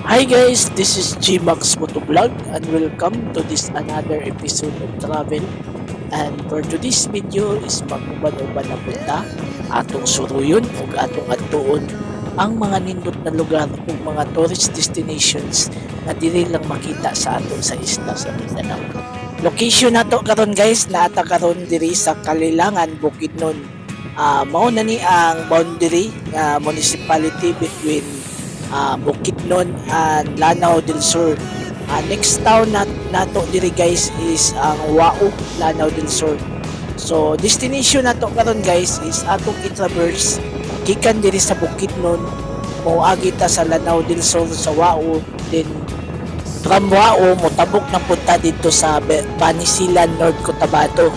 Hi guys, this is Gmax Motovlog and welcome to this another episode of travel. And for today's video is mag-uban-uban na punta atong suruyon o atong adtuon ang mga nindot na lugar o mga tourist destinations na dili lang makita sa aton sa isla sa Mindanao. Location nato karon guys, naata karon diri sa Kalilangan, Bukidnon. Mao na ni ang boundary nga municipality between Bukidnon and Lanao del Sur. Next town nato diri guys is ang Wao, Lanao del Sur. So destination nato karon guys is atong i-traverse gikan diri sa Bukidnon moagi ta sa Lanao del Sur sa Wao, then from Wao motabok na punta dito sa Banisilan, North Cotabato.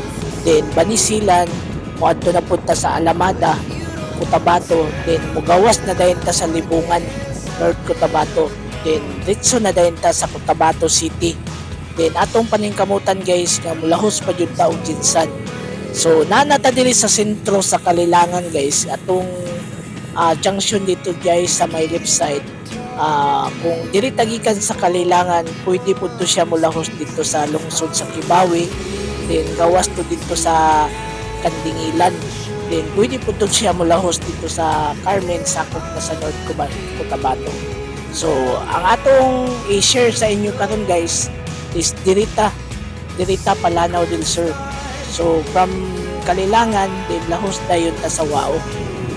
Then Banisilan moadto na punta sa Alamada, Cotabato, then mugawas na dayon ta sa Libungan, North Cotabato. Then diretso na dayon ta sa Cotabato City. Then atong paningkamutan guys nga mulahos pa jud ta og Jinsan. So nanata diri sa sentro sa Kalilangan guys. Atong junction dito guys sa my left side. Kung diri tagikan sa Kalilangan, pwede po to siya mulahos dito sa lungsod sa Kibawe. Then gawas to dito sa Kandingilan. Then pwede po ito siya mulahos dito sa Carmen, sakop na sa North Cotabato. So ang atong i-share sa inyo karon guys is dirita Palanao del Sur. So from Kalilangan, then lahos dayon ta sa Wao.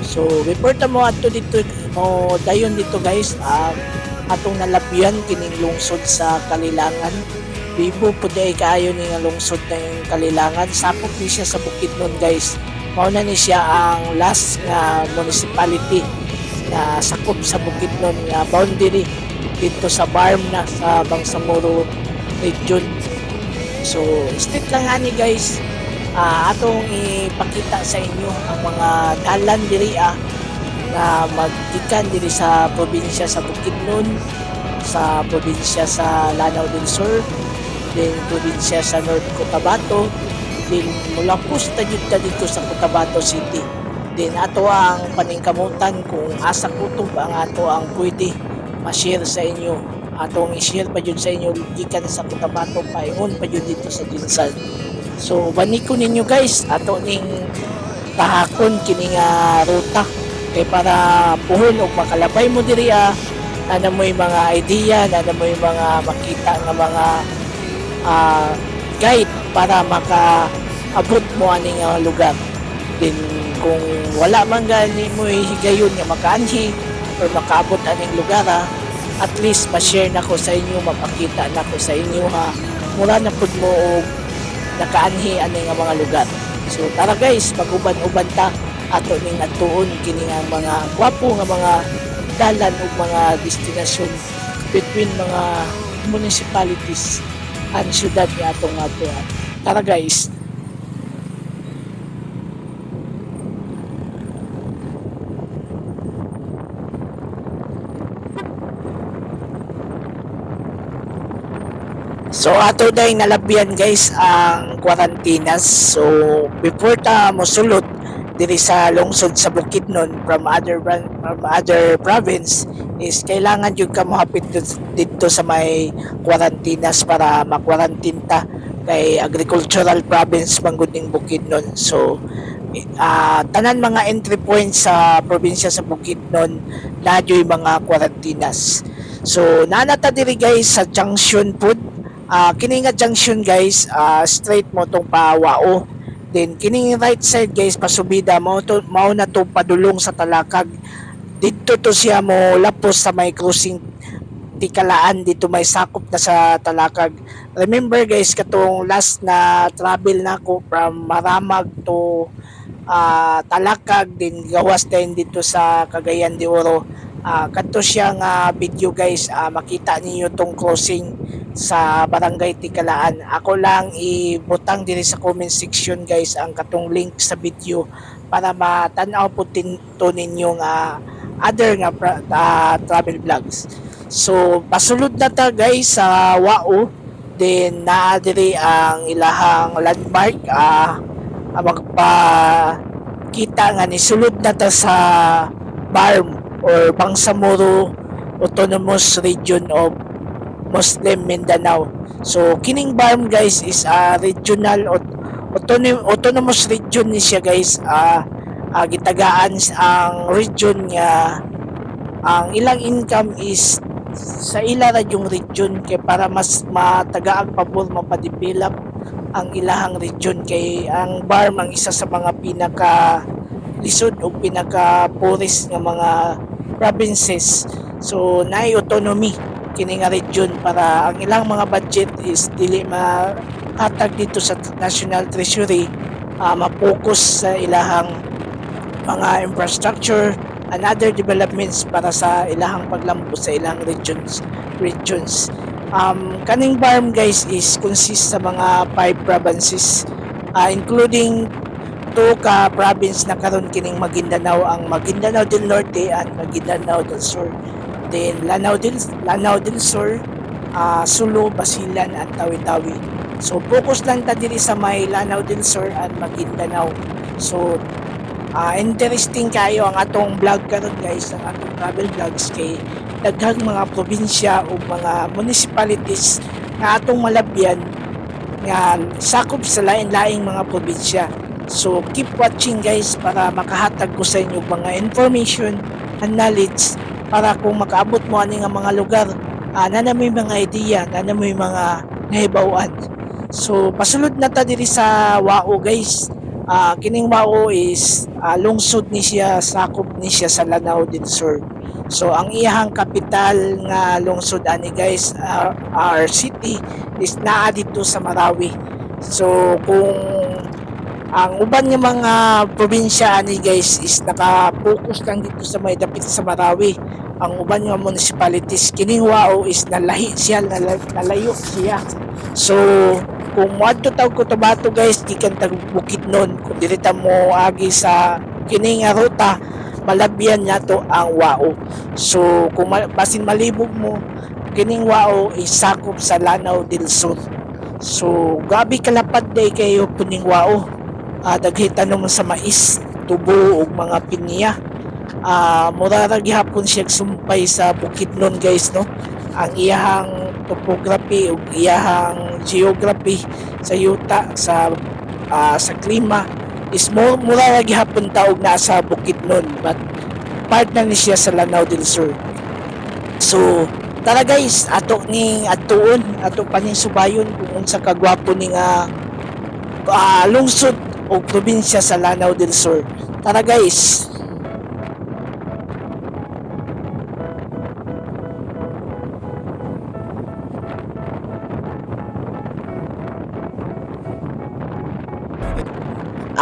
So before ta mo ato dito mo dayon dito guys, atong nalabyan kining lungsod sa Kalilangan. Bibo po day kaayo ni nga lungsod ng Kalilangan, sakop ni siya sa Bukidnon guys. Mauna ni siya ang last nga municipality na sakop sa Bukidnon nga boundary dito sa Barm na sa Bangsamoro region. So straight lang ani guys, atong ipakita sa inyo ang mga dalan diri na maggikan diri sa probinsya sa Bukidnon, sa probinsya sa Lanao del Sur, then probinsya sa North Cotabato. Then mula pusta ta dito sa Cotabato City. Then ato ang paningkamutan kung asa kutob ang ato ang pwede ma-share sa inyo. Atong i-share pa jud sa inyo gikan sa Cotabato paingon pa jud dito sa Jinsan. So baniko ninyo guys, ato ning tahakon kining ruta kay para puhon og makalabay mo diri na mo'y mga idea, na mo'y mga makita nga mga guide para makaabot mo aning lugar. Then kung wala man gani mo higayon nga makaanhi or makaabot aning lugar, at least ma-share na ko sa inyo, mapakita na ko sa inyo mura na pud mo og nakaanhi aning mga lugar. So tara guys, pag-uban-uban ta ato ning atuon kini nga mga gwapo nga mga dalan ug mga destinasyon between mga municipalities ang syudad ni atong atuan. Tara guys. So ato day nalabyan guys ang quarantinas. So before ta mosulod diri sa lungsod sa Bukidnon from other province is kailangan jud ka mohapit dito sa may quarantinas para makwarantin ta kay agricultural province manggod ning Bukidnon. So tanan mga entry points sa probinsya sa Bukidnon na joy mga quarantinas. So nanata diri guys sa junction pod. Kini nga junction guys, straight mo tong pawao. Then kining right side guys pasubida mao na to padulong sa Talakag. Dito to siya mo lapos sa may crossing Tikalaan, dito may sakop na sa Talakag. Remember guys katong last na travel nako from Maramag to Talakag, din gawas din dito sa Cagayan de Oro. Kadto siya nga video guys, makita niyo tong crossing sa Barangay Tikalaan. Ako lang ibutang diri sa comment section guys ang katong link sa video para matanaw po to ninyong other nga travel vlogs. So pasulod na ta guys sa Wao, then naa diri ang ilahang landmark, magpa kita nga ni sulod na ta sa Barm or Bangsamoro Autonomous Region of Muslim Mindanao. So kining BARM guys is a regional autonomous region ni siya guys. Gitagaan ang region nga ang ilang income is sa ila ra yung region kay para mas matagaang pabor mapadevelop ang ilahang region kay ang BARM ang isa sa mga pinaka lisod o pinaka poorest nga mga provinces. So naay autonomy kini nga region para ang ilang mga budget is dili mahatag dito sa National Treasury, ma-focus sa ilahang mga infrastructure and other developments para sa ilahang paglambo sa ilang regions. Kaning BARM guys is consist sa mga 5 provinces, including 2 ka province na karon kining Maguindanao, ang Maguindanao del Norte and Maguindanao del Sur. Then Lanao del Sur, Sulu, Basilan at Tawi-Tawi. So focus lang ta diri sa may Lanao del Sur and Maguindanao. So interesting kayo ang atong vlog karon guys, ang atong travel vlogs kay daghang mga probinsya o mga municipalities nga atong malabyan nga sakop sa lain-laing mga probinsya. So keep watching guys para makahatag ko sa inyo mga information and knowledge para kung makaabot mo ani nga mga lugar, na may mga idea, na may mga nahibawan. So pasulod na ta diri sa Wao guys. Kining Wao is lungsod ni siya, sakop ni siya sa Lanao del Sur. So ang iyang kapital nga lungsod ani guys, our city is naa dito sa Marawi. So kung ang uban nga mga probinsya ani guys is naka-focus lang dito sa may dapit sa Marawi, ang uban nga municipalities kining Wao is nalayo siya. So kung moadto tawag Cotabato guys, gikan tag Bukidnon, kung dirita mo agi sa kining nga ruta, malabyan nato ang Wao. So kung basin malibog mo, kining Wao is sakop sa Lanao del Sur. So gabi kalapad day kayo puning Wao. Daghitan naman sa mais, tubo ug mga pinya. Mura ra gihapon siya sumpay sa Bukidnon guys, no. Ang iyahang topography ug iyahang geography sa yuta sa klima is mura ra gihapon taog na sa Bukidnon, but part na ni siya sa Lanao del Sur. So tara guys, ato ning atuon, ato pa ning subayon kung unsa kagwapo ning lungsod o probinsya sa Lanao del Sur. Tara guys.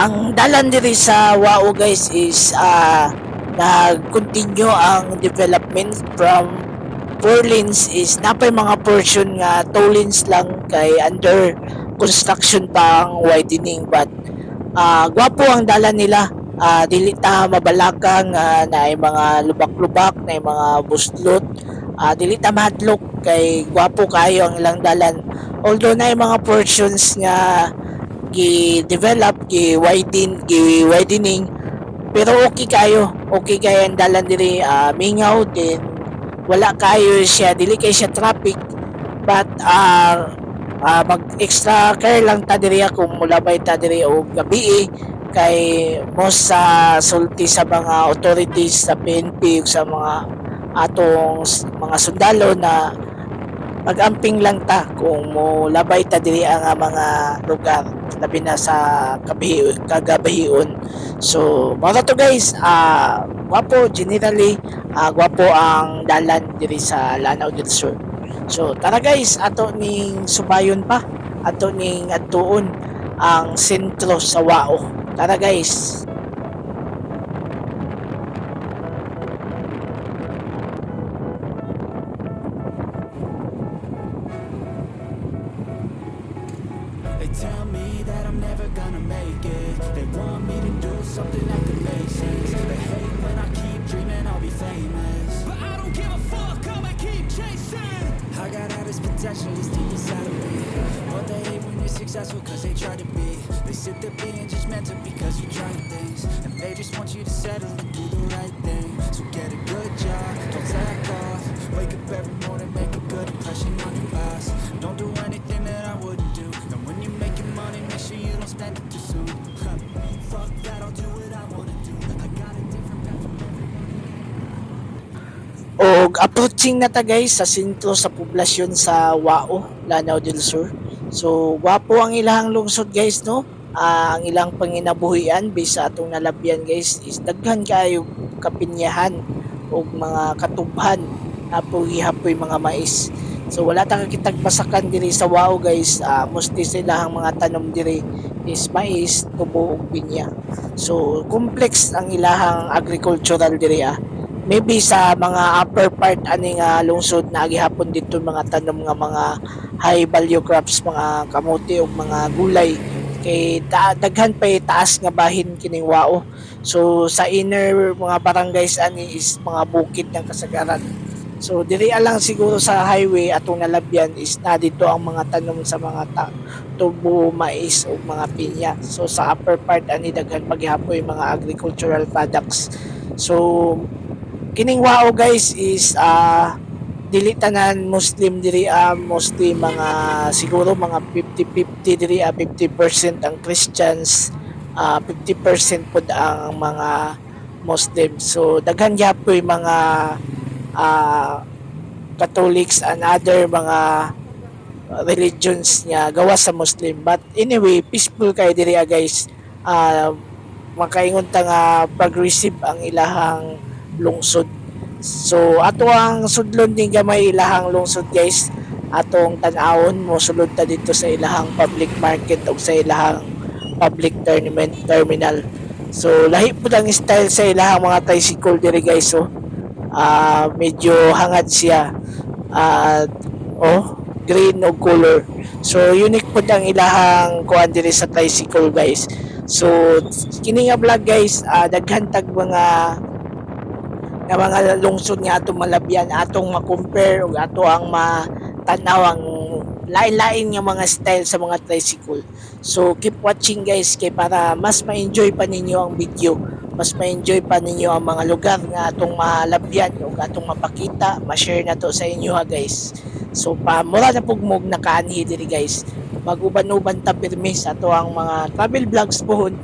Ang dalan diri sa Wao guys is nag-continue ang development from 4 lanes is napay mga portion nga 2 lanes lang kay under construction pa ang widening, but gwapo ang dalan nila. Dili ta mabalakang na ay mga lubak-lubak, na ay mga buslot, dili ta mahadlok kay gwapo kayo ang ilang dalan, although na ay mga portions nga gi-develop, gi-widening, pero okay kayo ang dalan diri, mingaw din, wala kayo siya, dili kay siya traffic, but mag extra care lang ta diri kung mulabay ta diri o gabi, kay most sa sulti sa mga authorities sa PNP ug sa mga atong mga sundalo na mag-amping lang ta kung mulabay ta diri ang mga lugar labi na sa kagabihion. So mga to guys, gwapo generally, gwapo ang dalan diri sa Lanao del Sur. So tara guys, ato ning subayon pa, ato ning atuon ang sentro sa Wao. Tara guys. They tell me that I'm never gonna make it. They want me to do something that could make sense. They hate when I keep dreaming I'll be famous, but I don't give a fuck, I'ma keep chasing. I got all this potential just deep inside of me, but they hate when you're successful cause they try to be. They sit there being judgmental because you try things, and they just want you to settle and do the right thing. So get a good job, don't slack off, Wake up every morning, make a good impression on your past. Don't do anything that I wouldn't do. And when you're making money, make sure you don't spend it too soon. Fuck that, I'll do what I wanna do. I got a different path from Og approaching na ta guys sa sentro sa poblasyon sa Wao, Lanao del Sur. So gwapo ang ilang lungsod guys no. Ang ilang panginabuhian based sa atong nalabyan guys is daghan kayo kapinyahan og mga katubhan hapoy mga mais. So wala ta kakitag pasakan diri sa Wao guys. Mostly sila ang mga tanom diri is mais, tubo ug pinya. So complex ang ilahang agricultural diri maybe sa mga upper part ani nga lungsod na gihapon dito mga tanom nga mga high value crops, mga kamote o mga gulay kay daghan pa taas nga bahin kining Wao. So sa inner mga barangays ani is mga bukid ng kasagaran. So diri lang siguro sa highway atong nalabyan is na dito ang mga tanom sa mga tubo, mais o mga pinya. So sa upper part ani daghan paghihapon yung mga agricultural products. So kining Wao guys is dili tanan Muslim diri mostly mga siguro mga 50-50 diri 50% ang Christians 50% pud ang mga Muslim. So daghan gyapon mga Catholics and other mga religions niya gawas sa Muslim, but anyway peaceful kay diri guys. Makaingon ta nga progressive ang ilahang lungsod. So ato ang sudlon din gamay ilahang lungsod guys. Atong tan-awon mo sulod ta dito sa ilahang public market o sa ilahang public terminal. So lahi pud ang style sa ilahang mga tricycle diri guys. So medyo hangad siya. Green og color. So unique pud ang ilahang kuan diri sa tricycle guys. So kini nga vlog guys, daghan tag mga lungsod nga atong malabyan, atong ma-compare ug ato ang matanaw ang lain-lain nga mga style sa mga tricycle. So keep watching guys kay para mas ma-enjoy pa ninyo ang video, mas ma-enjoy pa ninyo ang mga lugar nga atong malabyan ug atong mapakita, ma-share na to sa inyo guys. So mura na pugmog na kaanhi diri guys. Mag-uban-uban ta pirmi sa ato ang mga travel vlogs pohon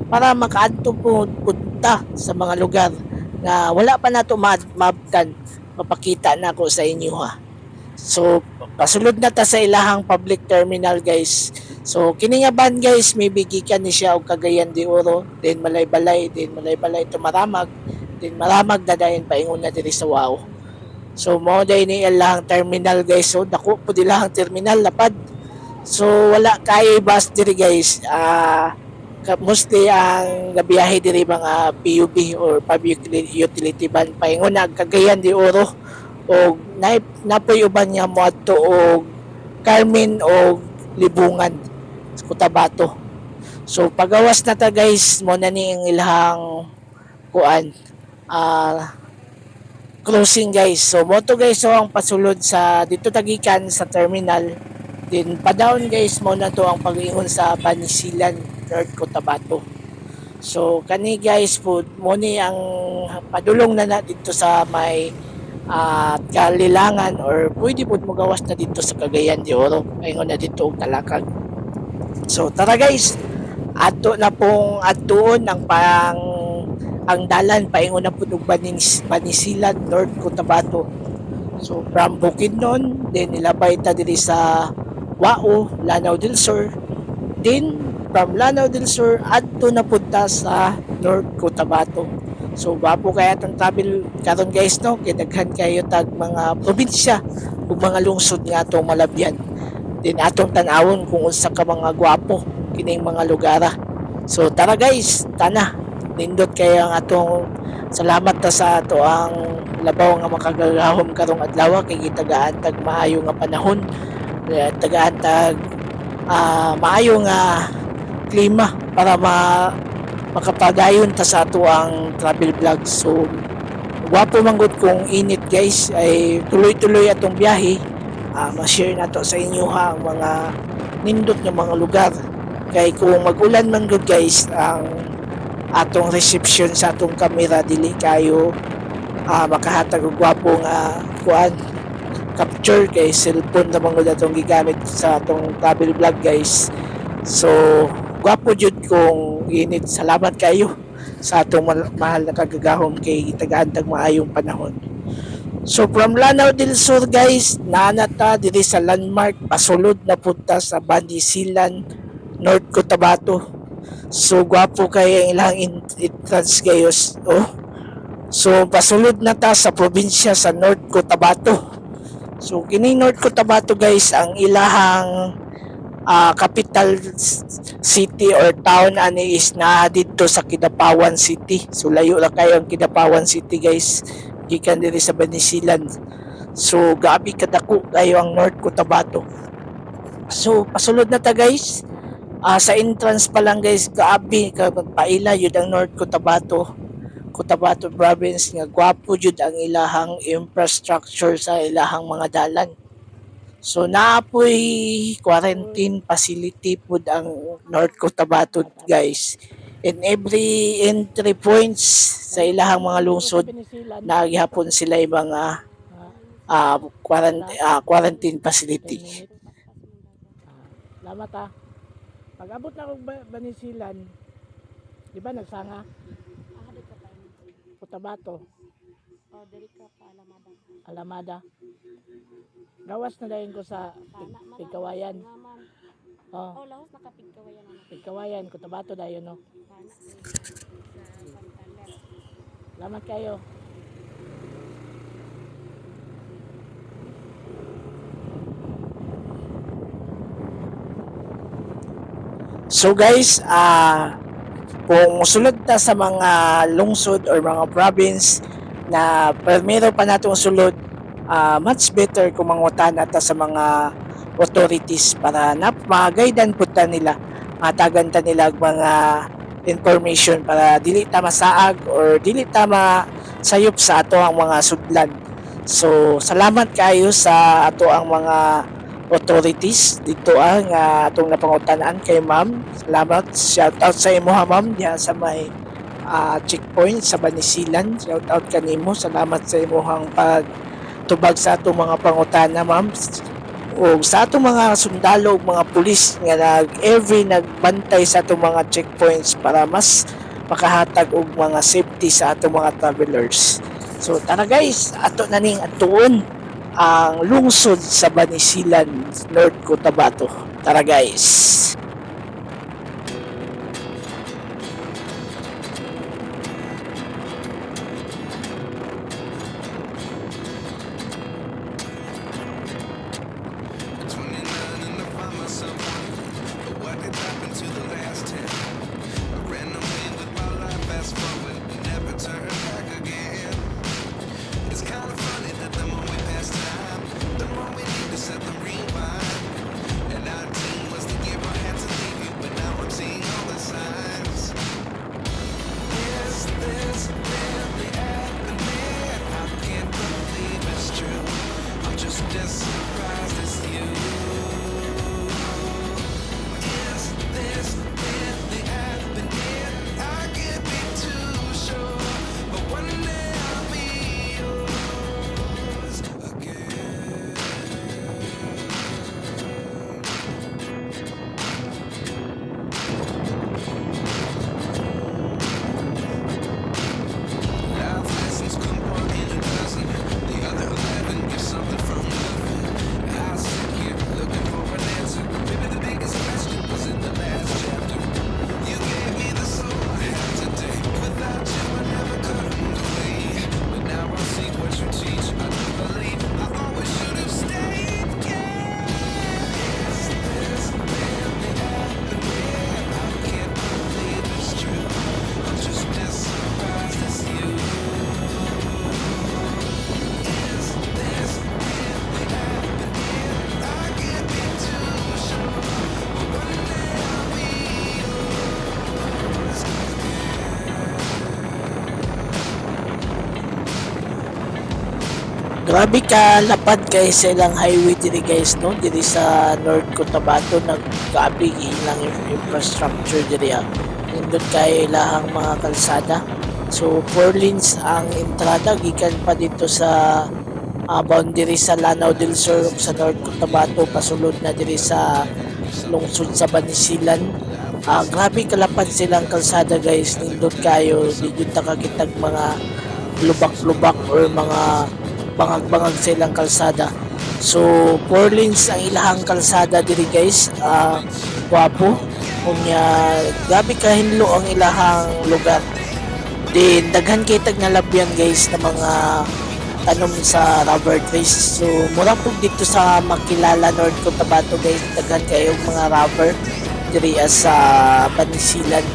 para makaadto po punta sa mga lugar na wala pa nato mabtan, mapakita na ko sa inyo So pasulod na ta sa ilahang public terminal guys. So kini nga ban guys maybe gikan ni siya og Cagayan de Oro, then Malaybalay to Maramag, then Maramag dadayon paingon na diri sa Wao. So mao day ni ilahang terminal guys. So dako pud ilahang terminal lapad. So wala kay bus diri guys. Mostly ang gabiyahe diri mga PUB or public utility van paingon na Cagayan de Oro o napoy uban nga moadto og Carmen o Libungan sa Cotabato. So pagawas na ta guys mo na ni ang ilahang kuan closing guys. So mo to guys, so ang pasulod sa dito tagikan sa terminal, din pa down guys mo na to ang pag-ingon sa Banisilan North Cotabato. So kani guys po mo ni ang padulong na dito sa may Kalilangan or pwede po mo gawas na dito sa Cagayan de Oro paingon na dito og Talakag. So tara guys, ato na pong atuon ang dalan paingon na po og Banisilan North Cotabato. So from Bukidnon then nilabay ta diri sa Wao, Lanao del Sur, then from Lanao del Sur adto na punta sa North Cotabato. So bapo kaya itong travel karon guys no, kay daghan kayo tag mga probinsya ug mga lungsod nga atong malabyan. Then atong tan-awon kung unsa ka mga gwapo kining mga lugara. So tara guys, tana nindot kayo ang atong salamat ta sa ato ang labaw nga makagagahom karong adlaw kay gitagaan tag maayo nga panahon, tagaan tag maayo nga klima para makapadayon ta sa ato ang travel vlog. So gwapo manggod kung init guys ay tuloy-tuloy atong biyahe. Ma-share na to sa inyo ang mga nindot nga mga lugar. Kay kung mag-ulan man gud guys ang atong reception sa atong kamera dili kayo makahatag og gwapo nga kuan capture kay cellphone na mga atong gigamit sa atong travel vlog guys. So gwapo jud kung init. Salamat kayo sa atong mahal na kagagahom kay tagaan tag maayong panahon. So from Lanao del Sur guys, naanata diri sa landmark pasulod na punta sa Bandisilan, North Cotabato. So gwapo kay ang ilang entrance gayos. Oh. So pasulod na ta sa probinsya sa North Cotabato. So kini North Cotabato guys ang ilahang capital city or town ani is na dito sa Kidapawan City. So layo lang kayo ang Kidapawan City guys. Gikan diri sa Banisilan. So gabi kadako kayo ang North Cotabato. So pasulod na ta guys. Sa entrance pa lang guys, gabi ka magpaila yun ang North Cotabato. Cotabato province nga gwapo jud ang ilahang infrastructure sa ilahang mga dalan. So naapoy quarantine facility pud ang North Cotabato guys. In every entry points sa ilahang mga lungsod nagihapon sila yung mga quarantine facility. Salamat Pag abot na kong Banisilan, di ba nagsanga? Cotabato. Diri ka pa Alamada. Alamada. Gawas na dayon ko sa Pigkawayan. Oh, lahos nakapigkawayan na. Pigkawayan, Cotabato dayon no. Salamat kayo. So guys, kung musulod ta sa mga lungsod or mga province na primero pa natong sulod, much better kung mangutan ta sa mga authorities para magaydan po ta nila, matagan ta nila mga information para dili ta masaag or dili ta masayop sa ato ang mga sudlan. So salamat kayo sa ato ang mga authorities dito nga atong napangutanan kay ma'am. Salamat, shout out sa imo ha ma'am diha sa may checkpoint sa Banisilan. Shout out kanimo, salamat sa imong pagtubag sa atong mga pangutana ma'am, o sa atong mga sundalo ug mga pulis nga nagbantay sa atong mga checkpoints para mas makahatag og mga safety sa atong mga travelers. So tara guys, ato na ning atuon ang lungsod sa Banisilan, North Cotabato. Tara guys. Grabe ka lapad kay sa ilang highway diri guys no, diri sa North Cotabato nagkaabi ilang infrastructure diri ha. Nindot kay ilahang mga kalsada. So 4 lanes ang entrada gikan pa dito sa boundary sa Lanao del Sur sa North Cotabato pasulod na diri sa lungsod sa Banisilan. Grabe kalapad silang kalsada guys, nindot kayo, di jud ta kakitag mga lubak-lubak or mga bangag-bangag silang kalsada. So 4 lanes ang ilahang kalsada diri guys, gwapo. Unya grabe kahinlo ang ilahang lugar. Then daghan kay tag nalabyan guys na mga tanom sa rubber trees. So mura po dito sa Makilala North Cotabato guys, daghan kayo mga rubber diri sa Banisilan.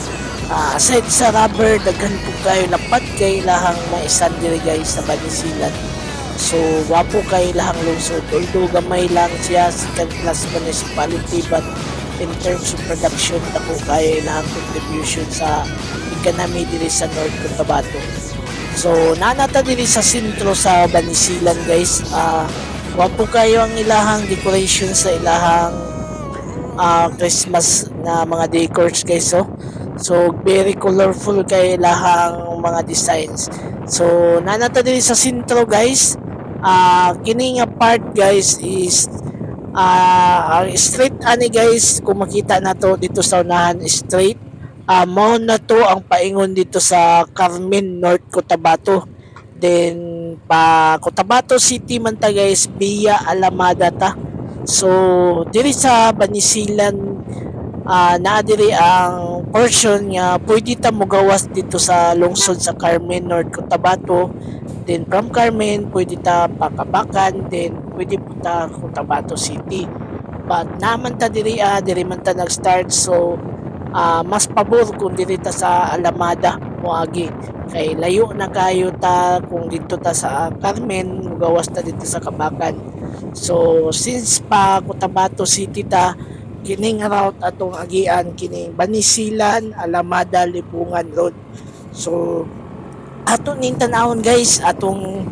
Aside sa rubber, daghan po kayo lapad kay lahang maisan diri guys sa Banisilan. So wapo kay lahang lungsod, although gamay lang siya second class municipality, but in terms of production dako kay lahang contribution sa economy diri sa North Cotabato. So nanata diri sa sentro sa Banisilan guys, wapo kayo ang ilahang decoration sa ilahang Christmas na mga decors guys. So very colorful kay ilahang mga designs. So nanata diri sa sentro guys, kini nga part guys is ang street ani guys, kung makita nato dito sa unahan straight, mao na to ang paingon dito sa Carmen North Cotabato. Then pa Cotabato City man ta guys, via Alamada ta. So diri sa Banisilan, naa diri ang portion nga pwede ta mogawas dito sa lungsod sa Carmen North Cotabato. Then from Carmen pwede ta Pakabakan, then pwede po ta Cotabato City. But naman ta diri man ta nag-start. So mas pabor kung diri ta sa Alamada moagi, kay layo na kayo ta kung dito ta sa Carmen, mugawas ta dito sa Kabakan. So since pa Cotabato City ta, kining route atong agian kining Banisilan, Alamada, Libungan Road. So ato ning tanawon guys, atong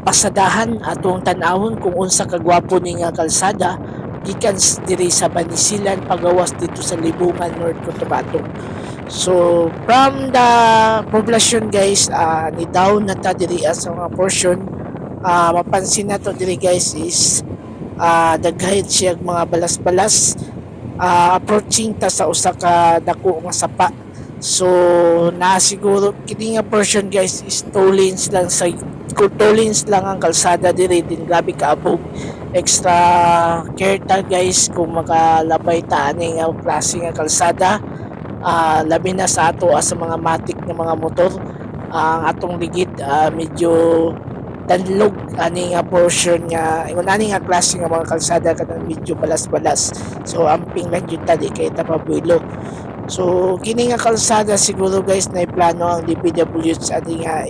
pasadahan, atong tanawon kung unsa kagwapo ning kalsada gikan diri sa Banisilan pagawas dito sa Libungan, North Cotabato. So from the population guys, ni down na ta diri sa mga portion, mapansin nato diri guys is daghay siya mga balas-balas, approaching ta sa usa ka dako nga sapa. So na siguro kini nga portion guys is 2 lanes lang sa 2 lanes lang ang kalsada diri, din grabe kaabog. Extra care ta guys kung makalabay ta ani nga klase nga kalsada, labi na sa ato sa mga matik na mga motor. Ang atong ligid medyo danlog ani nga portion nga ingon ani nga klase nga mga kalsada kanang medyo balas-balas. So amping lang jud ta di kay ta pabuelo. So kini nga kalsada siguro guys na plano ang DPWH ani nga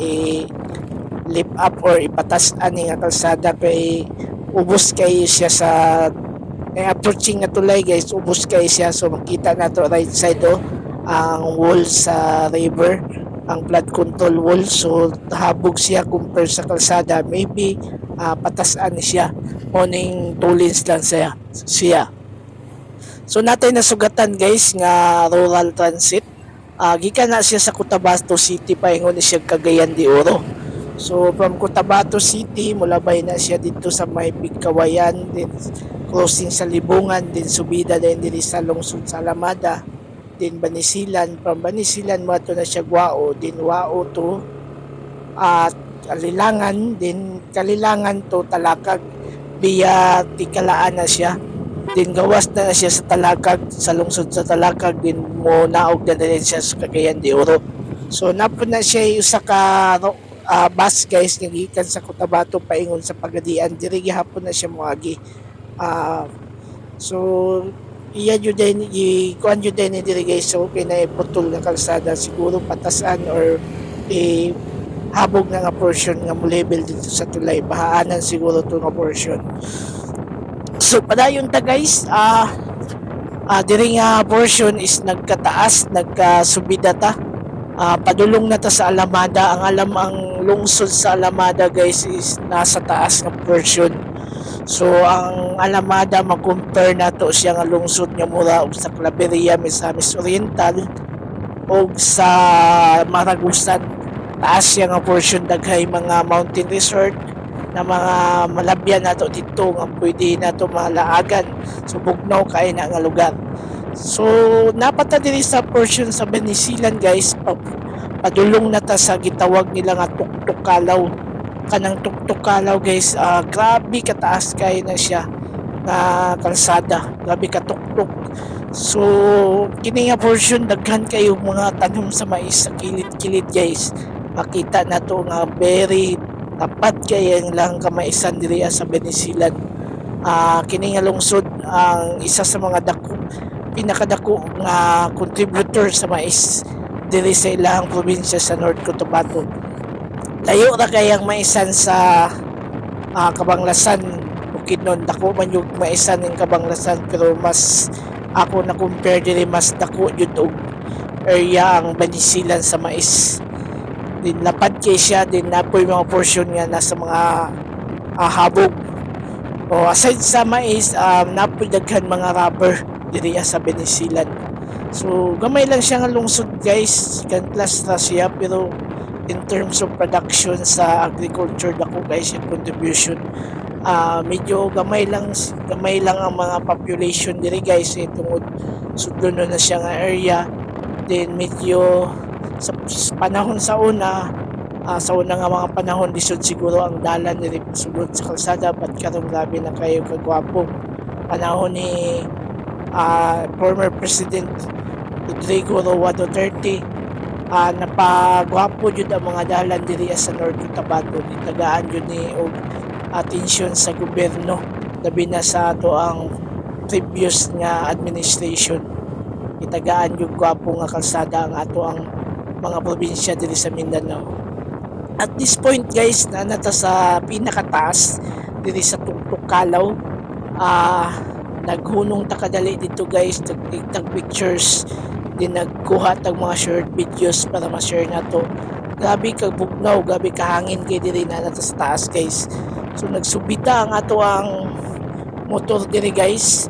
lift up or ipatas ani nga kalsada, kay ubos kay siya sa approaching nga tulay guys, ubos kay siya. So makita nato right side ang wall sa river, ang flood control wall. So habog siya compare sa kalsada, maybe patasan ni siya, morning 2 lanes lang siya. So natay nasugatan guys nga rural transit, gikan na siya sa Cotabato City paingon ni siya Cagayan de Oro. So from Cotabato City mulabay na siya dito sa may Bigkawayan, din crossing sa Libungan, din subida din diri sa lungsod sa Alamada, din Banisilan. From Banisilan mo na siya Guao, din Guao to Kalilangan, din Kalilangan to Talakag, via Tikalaan na siya. Din gawas na siya sa Talakag, sa lungsod sa Talakag, din mo naog na din siya sa Cagayan de Oro. So napo na siya usa ka bus guys nga gikan sa Cotabato paingon sa Pagadian, diri gihapon na siya moagi. So iya jud din kuan jud din diri guys. So okay na iputol nga kalsada, siguro patasan or habog na nga portion nga mo level dito sa tulay, bahaanan siguro to nga portion. So padayon ta guys, diri nga portion is nagkataas, nagkasubida ta. Padulong na ta sa Alamada. Ang lungsod sa Alamada guys is nasa taas nga portion. So ang Alamada mag-compare na to siya nga lungsod nga mura og sa Claveria, Misamis Oriental og sa Maragusan. taas siya nga portion daghay mga mountain resort na mga malabyan nato dito nga pwede nato malaagan. So bugnaw kay na nga lugar. So napata diri sa portion sa Benisilan guys, padulong na ta sa gitawag nila nga tuktok kalaw. Kanang tuktok kalaw guys, grabe kataas kay na siya nga kalsada, grabe ka tuktok. So kini nga portion daghan kayo mga tanom sa mais sa kilid-kilid guys. Makita na to nga very tapat kay ang lang kamaisan diri sa Benisilan. Kini nga lungsod ang isa sa mga pinakadako nga contributor sa mais diri sa ilang probinsya sa North Cotabato. Layo ra kay ang maisan sa Kabanglasan, Bukidnon. Dako man yung maisan ng Kabanglasan, pero mas ako na compare diri mas dako jud og area ang Benisilan sa mais. Din lapad kay siya, din napoy mga portion nga nasa mga habog. O aside sa mais, napoy daghan mga rubber diri sa Benisilan. So gamay lang siya nga lungsod guys, kantlas na siya, pero in terms of production sa agriculture dako guys yung contribution. Medyo gamay lang ang mga population diri guys, tungod sudlo na siya nga area. Then medyo sa panahon sa una nga mga panahon lisod siguro ang dalan diri sulod sa kalsada, but karon grabe na kayo kagwapo. Panahon ni former President Rodrigo Roa Duterte, napagwapo jud ang mga dalan diri sa North Cotabato. Itagaan jud ni og atensyon sa gobyerno, labi na sa ato ang previous nga administration. Itagaan jud gwapo nga kalsada ang ato ang mga probinsya diri sa Mindanao. At this point guys, na nata sa pinakataas diri sa Tuktok Kalaw. Naghunong ta kadali dito guys, tag pictures, din nagkuha tag mga short videos para ma-share nato. Grabe ka bugnaw, grabe ka hangin kay diri na nata sa taas guys. So nagsubita ang ato ang motor diri guys.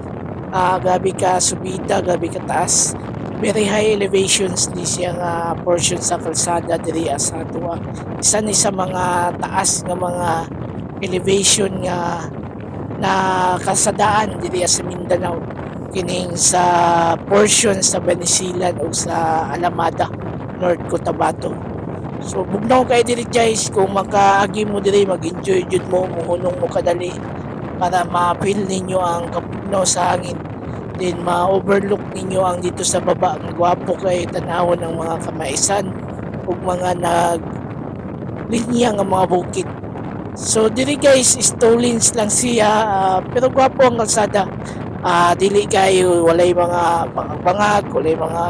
Grabe ka subida, grabe ka taas. Very high elevations ni siya nga portion sa kalsada diri sa ato. Isa ni sa mga taas nga mga elevation nga na kalsadaan diri sa Mindanao, kining sa portion sa Benisilan o sa Alamada, North Cotabato. So bugnaw kay diri guys, kung makaagi mo diri, mag-enjoy jud mo, muhunong mo kadali para ma-feel ninyo ang kabugnaw sa hangin. Then ma-overlook ninyo ang dito sa baba, ang gwapo kay tanawon ng mga kamaisan ug mga linya nga mga bukid. So diri guys, stolins lang siya, pero gwapo ang kalsada. Dili kayo walay mga bangag, walay mga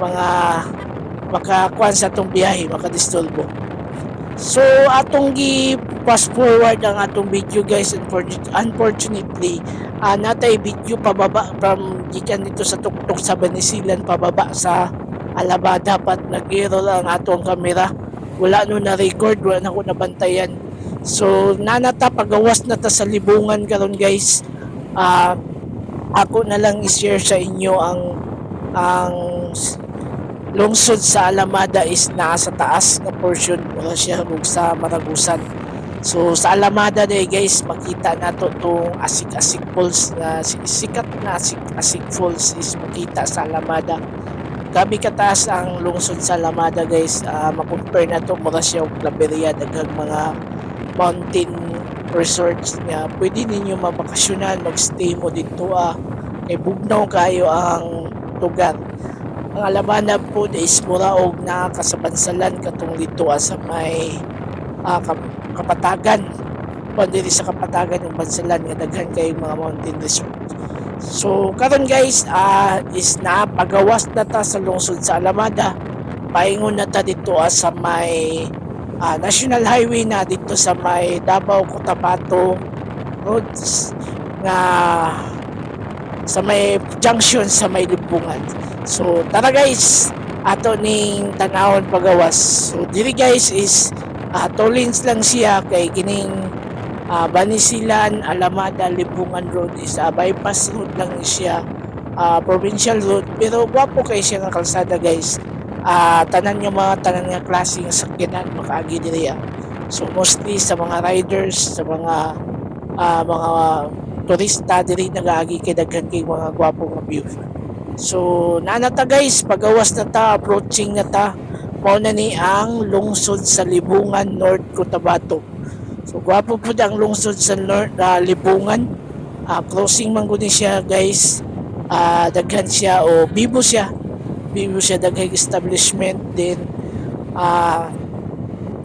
mga makakuan sa atong biyahe, makadistolbo. So atong fast forward ang atong video guys. Unfortunately, natay video pababa from gikan dito sa tuktok sa Benisilan pababa sa Alaba. Dapat nag-error ang atong kamera, wala no na record, wala na ko nabantayan. So nanata pagawas na ta sa libungan karon guys. Ako na lang i-share sa inyo ang lungsod sa Alamada is nasa taas na portion, wala siya sa Maragusan. So sa Alamada day guys, makita nato tong Asik-Asik Falls, na sikat na Asik-Asik Falls is makita sa Alamada. Gabi kataas ang lungsod sa Alamada guys. Makompare na to mura siya og Claveria, daghang mga mountain resorts nga pwede ninyo mabakasyonan, magstay mo dito. Kay bugnaw kayo ang lugar. Ang Alamada po is mura og nakakasabansalan katong dito sa may Kapatagan. Diri sa Kapatagan yung bansalan nga daghan kay mga mountain resort. So karon guys, is napagawas na ta sa lungsod sa Alamada. Paingon na ta dito sa may National Highway na dito sa may Davao Cotabato roads nga sa may junction sa may Libungan. So tara guys, ato ning tanawon pagawas. So diri guys is tolins lang siya kay kining Benisilan, Alamada, Libungan Road is bypass road lang siya, provincial road, pero gwapo kay siya nga kalsada guys. tanan yung mga tanan nga klaseng sakyanan makaagi diri. So mostly sa mga riders, sa mga turista diri nagaagi kay daghan kay mga gwapo nga view. So nanata guys, pagawas na ta, approaching na ta. Mao na ni ang lungsod sa Libungan, North Cotabato. So gwapo po ang lungsod sa Libungan. Crossing man gud ni siya guys. Daghan siya o bibo siya. Bibo siya daghang establishment din.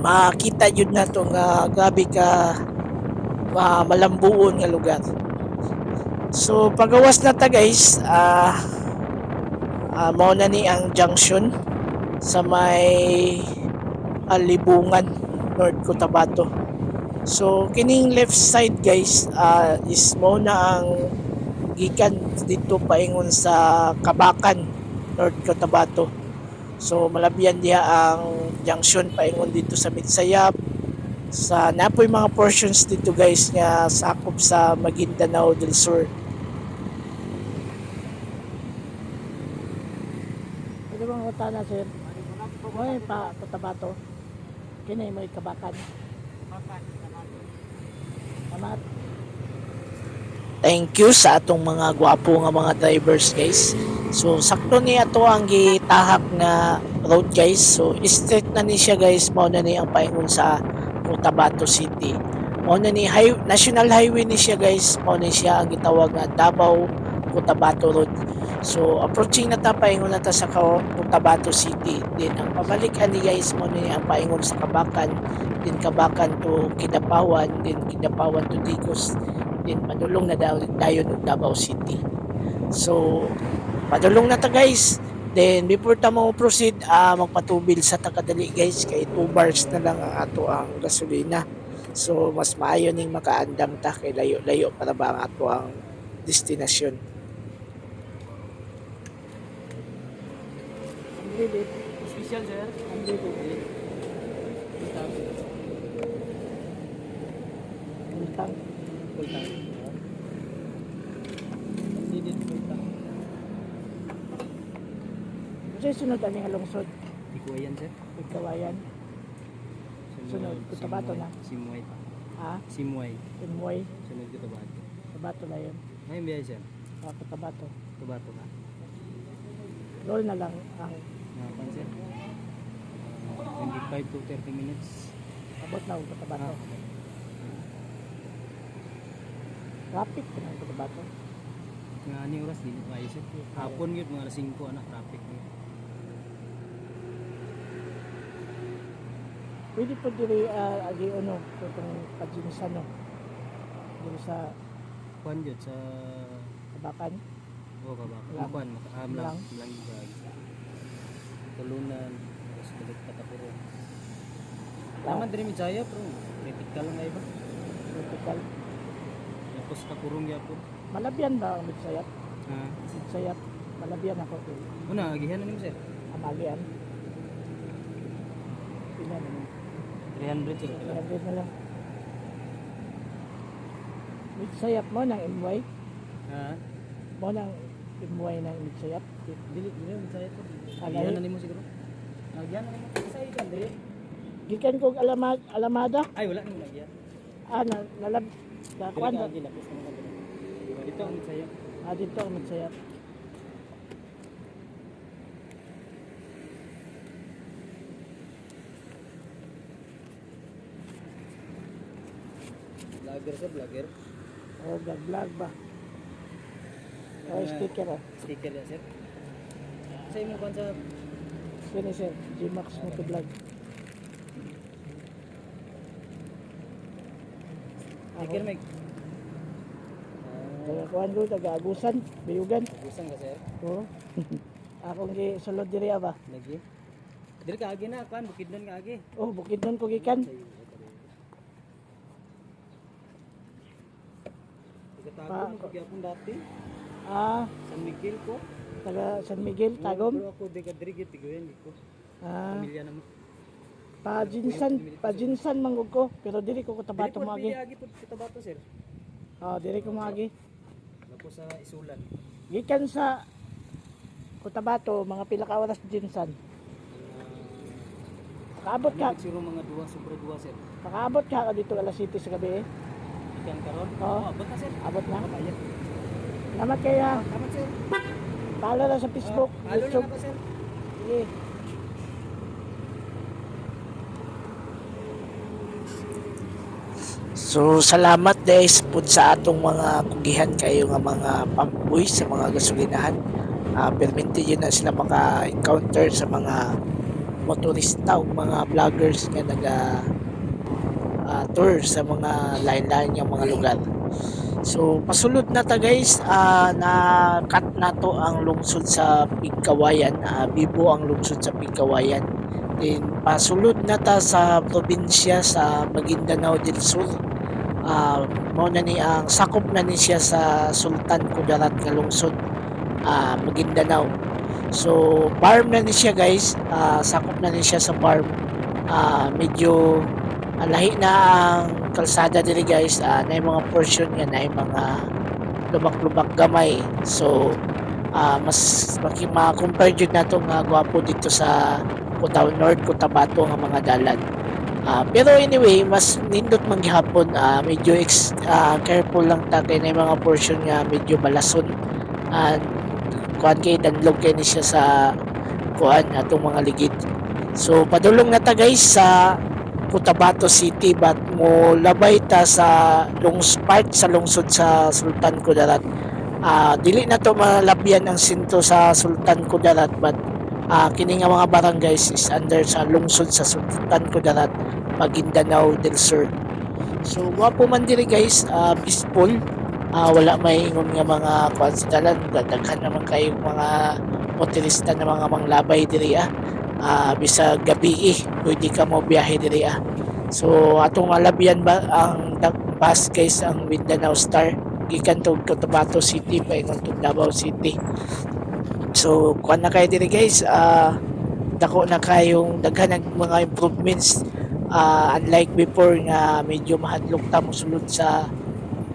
Makita yun na to nga grabe ka malambuon nga lugar. So pagawas na ta guys, mao na ni ang junction sa may Libungan, North Cotabato. So kining left side guys, is mao na ang gikan dito paingon sa Kabakan, North Cotabato. So malabyan diha ang junction paingon dito sa Mitsayap. Sa napoy mga portions dito guys nga sakop sa Maguindanao del Sur. Pwede bang utana sir? Moy pa Cotabato. Kini moy Kabakan. Salamat. Thank you sa atong mga gwapo nga mga drivers guys. So sakto ni ato ang gitahak nga road guys. So straight na ni siya guys, mao na ni ang paingon sa Cotabato City. Mao na ni national highway ni siya guys. Mao na siya ang gitawag nga Davao Cotabato Road. So approaching na ta, paingon na ta sa Cotabato City. Then ang pabalikan ni guys, mao na ni ang paingon sa Kabakan. Then Kabakan to Kidapawan, then Kidapawan to Digos. Then padulong na dayon og Davao City. So padulong na ta guys. Then before ta mo proceed, magpatubil sa takadali guys kay 2 bars na lang ang ato ang gasolina. So mas maayo ning makaandam ta kay layo-layo para ba ang ato ang destinasyon. Special sir. Untang. Needed full tank. Kasi sunod ani nga lungsod, Di ko yan sir. Kawayan. Sunod, Cotabato na. Simway. Ah, Simway. Inmoy, Sunod Cotabato. Cotabato na yun. Ngayon biya sir. Cotabato. Cotabato ka. Roll na lang ang Ngapan sir. 25 to 30 minutes. abot na ang Cotabato. Traffic ko ng Cotabato. Nga ani oras dili pa sir. Hapon yun mga alas 5 anak traffic yun. Pwede po diri agi ano, itong paginisan no. Diri sa Kuan jud sa Kabakan. kabak. Lang. Kuan Lang. lang bag. Tulunan terus balik Patapuro. Tama diri mi saya bro. Repeat ka lang ay ba? Vertical. Tapos takurong yapon. Malabyan ba ang Mitsayap? Ha. Mitsayap. Malabyan ako. Una agihan na nimo sir. Amalian. Pinan naman. 300 sir. 300 na lang. Mitsayap mo ng MY. Ha. Mo ng MY ng Mitsayap. Dili mi saya to. Alay. Agihan na nimo siguro. Agihan na nimo. Sa ikan diri. Gikan kog alamada. Ay wala nimo agihan. Nalab. Kuan ba? Dili lapos na diri. Dito ang saya. Dito ang Mitsayap. Vlogger sir, vlogger. O vlog ba? O sticker o. Sticker ya sir. Sa imo kan sa Sini sir. Gmax Motovlog. sticker may Taga kuan ko, taga Agusan, Biyugan. busang ka sir. Oo. Akong sulod diri ba? Lagi. Dili ka agi na kan bukidnon ka agi. Oh, Bukidnon ko gikan. Tago mo gyapon dati. San Miguel ko. Taga San Miguel, Tagom. Pero ako di ka diri gid tigoyan ko. Pamilya na mo. Pajinsan manggug ko, pero diri ko Cotabato Dili mo agi. agi pud Cotabato sir. Diri ko mo agi. Lapo sa Isulan. Gikan sa Cotabato, mga pila ka oras Jinsan. Nakaabot ka, Siguro mga 2 sobre 2 sir. nakaabot ka dito alas 7 sa gabi eh. Ikan karon. Oo. Abot na sir. Abot na. Kabayan. Salamat kaya. Tama sir. Follow na sa Facebook, Halo na YouTube. ako sir. Sige. So salamat guys pud sa atong mga kugihan kayo nga mga pamboy sa mga gasolinahan. Permente yun na sila maka-encounter sa mga motorista o mga vloggers nga naga tour sa mga lain-lain nga mga lugar. So pasulod na ta guys, na cut na to ang lungsod sa Pigkawayan, Bibo ang lungsod sa Pigkawayan. Then pasulod na ta sa probinsya sa Maguindanao del Sur. Mao na ni ang sakop na ni siya sa Sultan Kudarat nga lungsod, Maguindanao. So farm na ni siya guys, sakop na ni siya sa farm. Medyo lahi na ang kalsada diri guys, na yung mga portion nga na yung mga lubak-lubak gamay. So mas ma-compare jud nato nga gwapo dito sa Cotao North, Cotabato nga mga dalan. Pero anyway, mas nindot man gihapon, medyo careful lang ta kay na yung mga portion nga medyo balason. Kuan kay danlog kay ni siya sa kuan atong mga ligid. So padulong na ta guys sa Cotabato City, but mo labay ta sa part sa lungsod sa Sultan Kudarat. Dili na to malabyan ang sinto sa Sultan Kudarat, but kini nga mga barangays is under sa lungsod sa Sultan Kudarat, Maguindanao del Sur. So wapo man diri guys, peaceful. Wala may ingon nga mga kuan sa dalan, daghan naman kayo mga motorista na mga manglabay diri bisa gabi pwede ka mo biyahe diri So atong malabyan ba ang bus guys, ang Mindanao Star gikan to Cotabato City paingon to Davao City. So kuan na kayo diri guys, dako na kayong daghan ng mga improvements, unlike before nga medyo mahadlok ta mosulod sa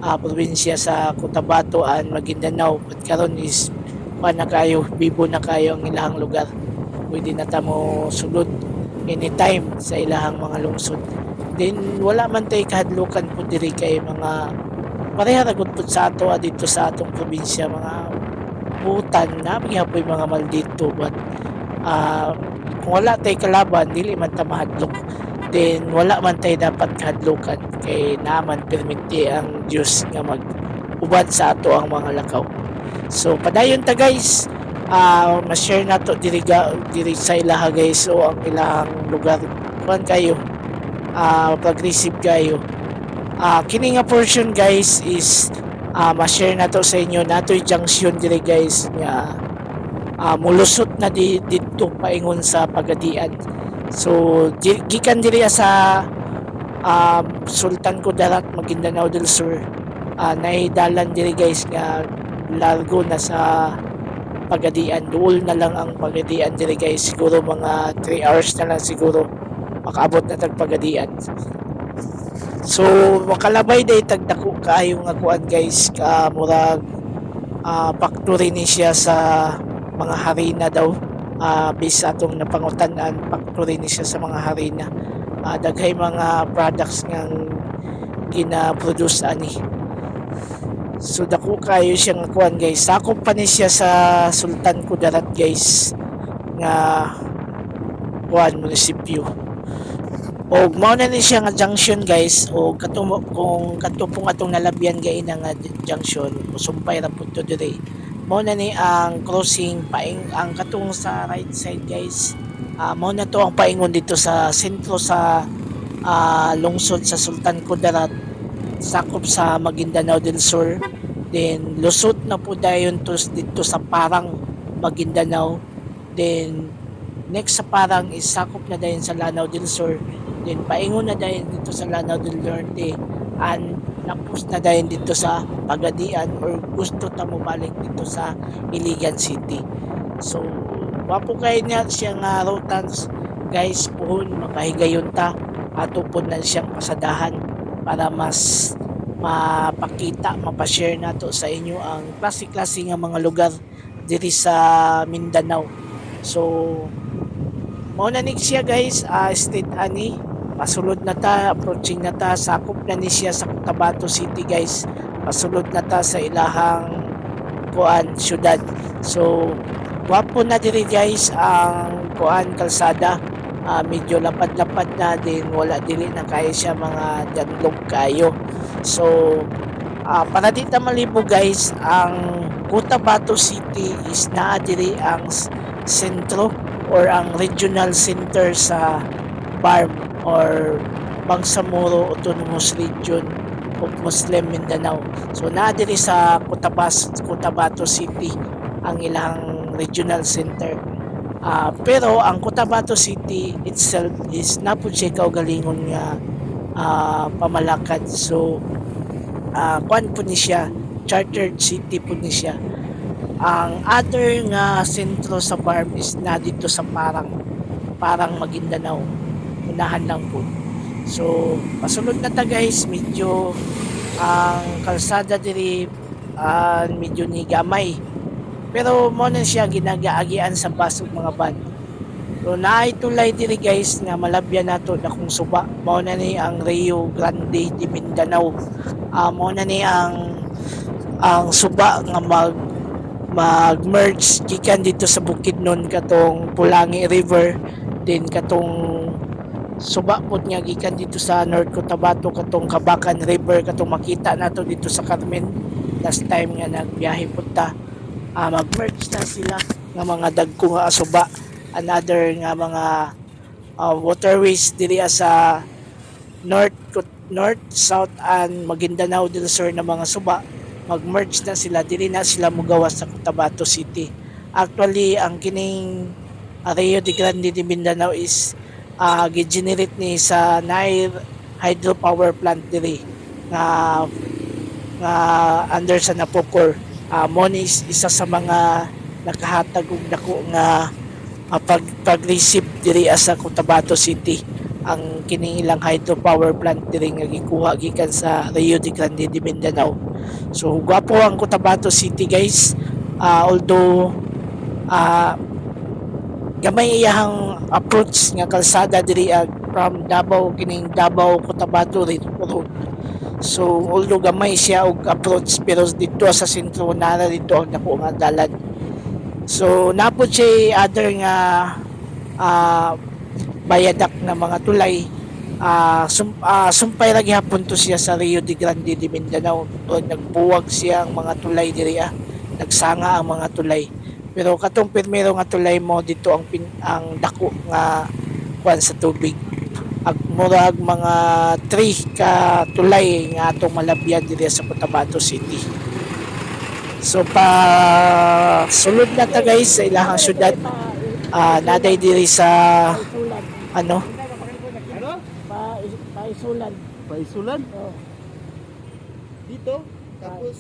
probinsya sa Cotabato and Maguindanao, but karon is kuan na kayo, bibo na kayo ang ilahang lugar. Pwede na ta mo sulod anytime sa ilahang mga lungsod. Then wala man tay kahadlukan po diri kay mga pareha ra gud pud sa ato dito sa atong probinsya, mga butan na magihapoy mga maldito, but kung wala tay kalaban dili man ta mahadlok. Then wala man tay dapat kahadlukan kay naman permiti ang Dios nga mag-ubad sa ato ang mga lakaw. So padayon ta guys, ma-share na to diri sa ilaha guys. So ang ilang lugar kuan kayo, pag-receive kayo, kini nga portion guys is ma-share na to sa inyo. Natoy junction diri guys nga mulusot na dito paingon sa Pagadian. So gikan diri sa Sultan Kudarat, Maguindanao del Sur, naidalan diri guys nga largo na sa Pagadian. Duol na lang ang Pagadian diri guys, siguro mga 3 hours na lang siguro makaabot na tag Pagadian. So makalabay day tagdako kaayo nga kuan guys, murag factory ni siya sa mga harina daw, based atong napangutan-an, factory ni siya sa mga harina. Daghay mga products nga gina-produce ani. So dako kayo siya nga kuan guys, sakop pa ni siya sa Sultan Kudarat guys nga kuan munisipyo. O mao na ni siya nga junction guys, o kung katupong atong nalabyan gay na nga junction, sumpay ra pud to dire. Mao na ni ang crossing ang katong sa right side guys. Mao na to ang paingon dito sa sentro sa lungsod sa Sultan Kudarat, sakop sa Maguindanao del Sur. Then lusot na po dayon to dito sa Parang, Maguindanao. Then next sa Parang is sakop na dayon sa Lanao del Sur. Then paingon na dayon dito sa Lanao del Norte, and tapos na dayon dito sa Pagadian, or gusto ta mo balik dito sa Iligan City. So wapo kayo niya siya nga routans guys, puhon makahigayon ta ato po na siyang pasadahan para mas mapakita, mapashare nato sa inyo ang klase-klase nga mga lugar diri sa Mindanao. So Mao na ni siya guys, state ani pasulod na ta, approaching na ta, sakop na ni siya sa Cotabato City guys. Pasulod na ta sa ilahang kuan syudad. So wapo na diri guys ang kuan kalsada. Medyo lapad-lapad na din, wala dili na kaya siya mga danlog kayo. So para di ta malibo guys, ang Cotabato City is naa diri ang sentro or ang regional center sa BARM or Bangsamoro Autonomous Region of Muslim Mindanao. So naa diri sa Cotabato City ang ilang regional center. Pero ang Cotabato City itself is napud siya kaugalingon nga pamalakad. So kuan po ni siya, chartered city po ni siya. Ang other nga sentro sa BARM is na dito sa Parang Maguindanao. Unahan lang po. So pasunod na ta guys, medyo ang kalsada diri medyo ni gamay. Pero mo na siya ginagaagian sa bus ug mga van. So naay tulay diri guys nga malabyan nato na kung suba. Mao na ni ang Rio Grande de Mindanao. Mao na ni ang suba nga mag-merge gikan dito sa Bukidnon katong Pulangi River, din katong suba pod nga gikan dito sa North Cotabato katong Kabakan River, katong makita nato dito sa Carmen last time nga nagbiyahe pud ta. Mag-merge na sila nga mga dagko nga suba, another nga mga waterways diri sa north, south and Maguindanao del Sur na mga suba. Mag-merge na sila, dili na sila mugawas sa Cotabato City. Actually ang kining Rio de Grande de Mindanao is gi-generate ni sa Nair hydropower plant diri nga under sa Napocor. Mo ni isa sa mga nakahatag og dako nga pag-receive diri sa Cotabato City ang kining ilang hydropower plant diri nga gikuha gikan sa Rio de Grande de Mindanao. So gwapo ang Cotabato City guys, although gamay iyang approach nga kalsada diri from Davao, kining Davao Cotabato Road. So although gamay siya og approach, pero dito sa sentro nara dito ang dako nga dalan. So napod siya other nga bayadak na mga tulay. Sumpay ra gihapon to siya sa Rio de Grande de Mindanao. Nagbuwag siya ang mga tulay diri nagsanga ang mga tulay. Pero katong pirmero nga tulay mo dito ang dako nga kuan sa tubig. Murag mga 3 ka tulay nga atong malabyan diri sa Cotabato City. So pa sulod na ta guys sa ilahang syudad. Naday diri sa ano? Paisulan. Paisulan? Oh. Dito? Tapos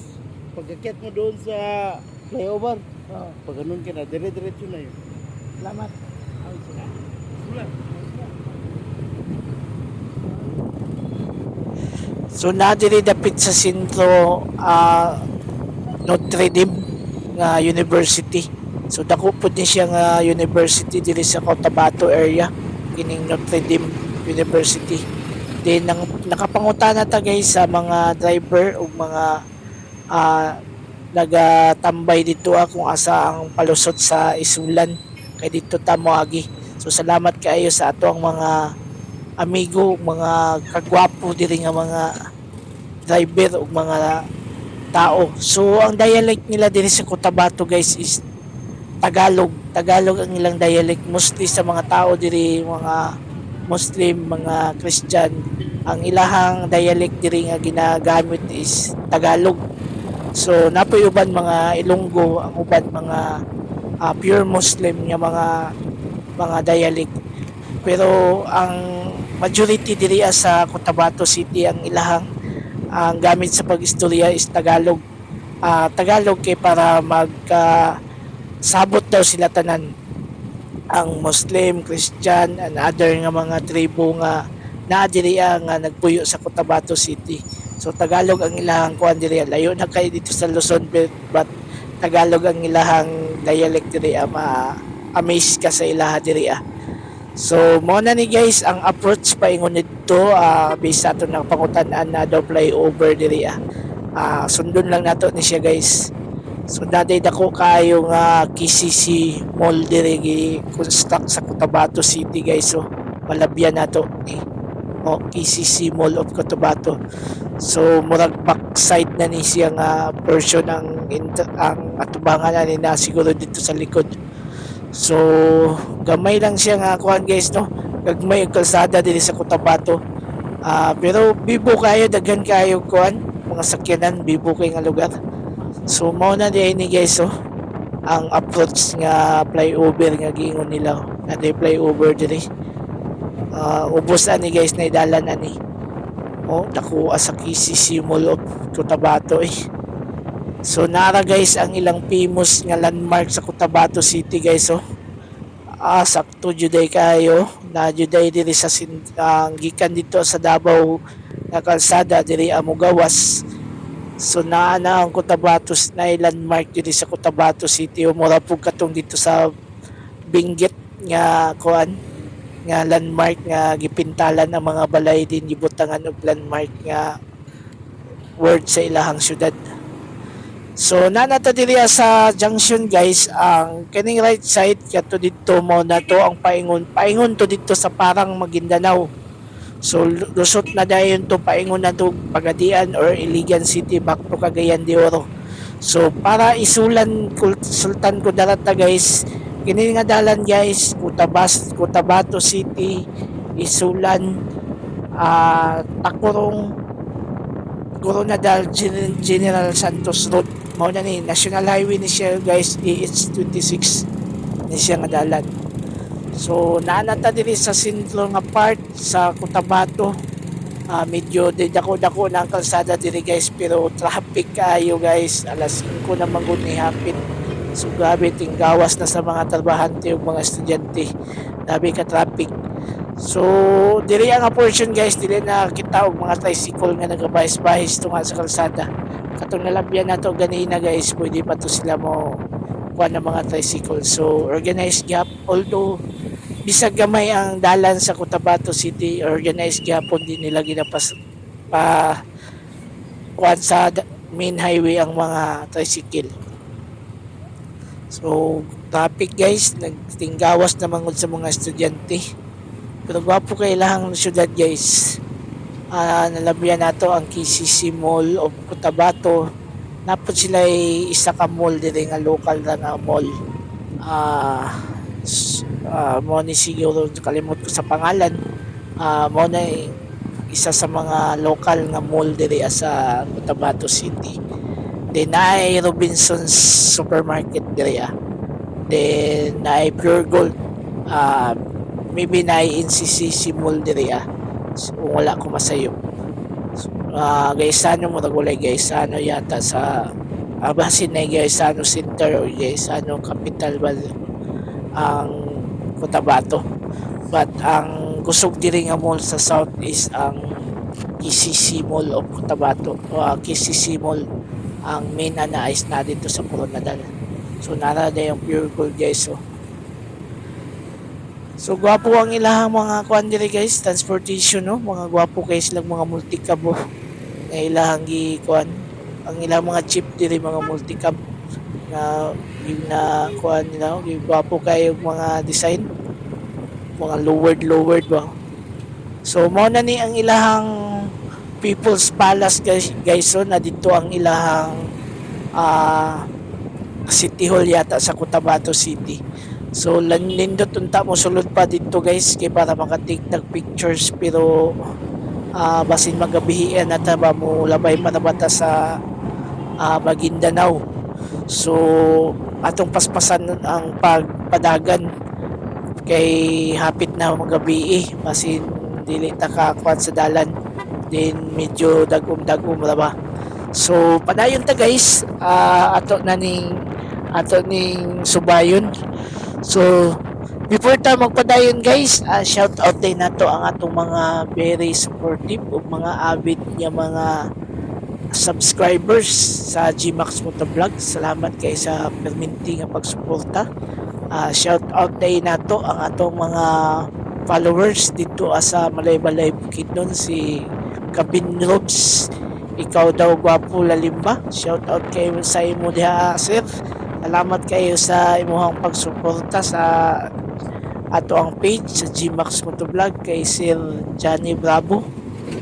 pagkakit mo doon sa flyover, Oh. pag ganun ka na, dire-diretso na yun. Salamat. So nadiri dapit sa sentro Notre Dame nga university. So dako pud ni siya nga university diri sa Cotabato area, kining Notre Dame University. Then nakapangutana ta guys sa mga driver ug mga nagatambay dito kung asa ang palusot sa Isulan kay dito ta moagi. So salamat kaayo sa ato ang mga amigo, mga kagwapo diri nga mga driver ug mga tao. So ang dialect nila diri sa Cotabato guys is Tagalog. Tagalog ang ilang dialect, mostly sa mga tao diri mga Muslim, mga Christian. Ang ilahang dialect diri nga ginagamit is Tagalog. So napoy uban mga Ilonggo, ang uban mga pure Muslim nga mga dialect. Pero ang majority diri sa Cotabato City ang ilahang ang gamit sa pag-istorya is Tagalog. Tagalog kay para sabot daw sila tanan, ang Muslim, Christian and other nga mga tribo nga naa diri nga nagpuyo sa Cotabato City. So Tagalog ang ilahang kuan diri, layo na kay dito sa Luzon, but Tagalog ang ilahang dialect diri. Ma-amaze ka sa ilaha diri. So mo na ni guys ang approach paingon nito based sa ato ng pangutan-an na daw flyover diri sundon lang nato ni siya guys. So daday dako kayo nga KCC Mall diri gi construct sa Cotabato City guys. So malabyan nato ni KCC Mall of Cotabato. So murag backside na ni siya nga portion ang atubangan na ni na siguro dito sa likod. So gamay lang siya nga kuan guys no. Gagmay ang kalsada diri sa Cotabato. Pero bibo kayo daghan kayo kuan mga sakyanan bibo kay nga lugar. So mao na di ni guys ang approach nga flyover nga giingon nila. Na di flyover diri. Ubos na ni guys na idalan na ni. Dako sa KCC Mall of Cotabato So nara guys ang ilang famous nga landmark sa Cotabato City guys sakto juday kayo na juday diri sa gikan dito sa Davao nga kalsada diri amo gawas. So naa na ang Cotabato na landmark diri sa Cotabato City mura pug katong dito sa Benguet nga kuan nga landmark nga gipintalan ang mga balay din gibutangan og landmark nga word sa ilahang syudad. So nanata diri sa junction guys ang kining right side kato dito mo na to ang paingon to dito sa parang Maguindanao. So lusot na dayon to paingon na to Pagadian or Iligan City back to Cagayan de Oro. So para isulan Sultan Kudarat guys kini nga dalan guys Cotabato City Isulan Takurong Coronadal General Santos Road mao na ni National Highway ni siya guys DH26 ni siya nga dalan. So naanata diri sa sentro nga part sa Cotabato medyo dako-dako na ang kalsada diri guys pero traffic kayo guys alas 5 na manggod ni hapit. So grabe ting gawas na sa mga trabahante ug mga estudyante grabe ka traffic. So diri ang portion guys dili na kita og mga tricycle nga nagabahis-bahis tunga sa kalsada. Katong nalabyan nato ganina guys pwede pa to sila mo kuha ng mga tricycle. So organized gap although bisag gamay ang dalan sa Cotabato City organized gyapon din nila ginapas kuha sa main highway ang mga tricycle. So traffic guys nagtinggawas na mangod sa mga estudyante. Pero gwapo kay lahang syudad guys. Nalabyan nato ang KCC Mall of Cotabato. Napod sila isa ka mall diri nga local na nga mall. Mo ni siguro kalimot ko sa pangalan. Mo na isa sa mga local nga mall diri sa Cotabato City. Then ay Robinson's Supermarket diri Then ay Pure Gold. Maybe na NCCC Mall diri so, wala ko masayo. So, Gaisano mo nagulay Gaisano yata sa basin na Gaisano Center o Gaisano Capital ba ang Cotabato. But ang kusog diri nga mall sa south is ang KCC Mall of Cotabato. KCC Mall ang main na is na dito sa Coronadal. So nara na yung Pure Gold guys So gwapo ang ilahang mga kuan diri guys, transportation mga gwapo kay silang mga multicab nga ilahang gi kuan. Ang ilang mga jeep diri mga multicab na kuan nila, gwapo kay mga design, mga lowered ba. So mao na ni ang ilahang People's Palace guys na dito ang ilahang City Hall yata sa Cotabato City. So nindot unta mo sulod pa dito guys kay para maka-take ng pictures pero basin magabihian at ba mo labay manabata sa Maguindanao. So atong paspasan ang pagpadagan kay hapit na magabi basin dili ta kakuan sa dalan din medyo dagom ba. So padayon ta guys ato ning subayon. So before ta magpadayon guys, shout out din nato ang atong mga very supportive o mga avid nga mga subscribers sa Gmax Motovlog. Salamat kay sa perminti nga pagsuporta. Shout out din nato ang atong mga followers dito sa Malaybalay Bukidnon, si Kabin Robs. Ikaw daw gwapo lalimba. Shout out kayo sa imo diha, sir. Salamat kayo sa imuhang pagsuporta sa ato ang page sa Gmax Motovlog, kay Sir Johnny Bravo,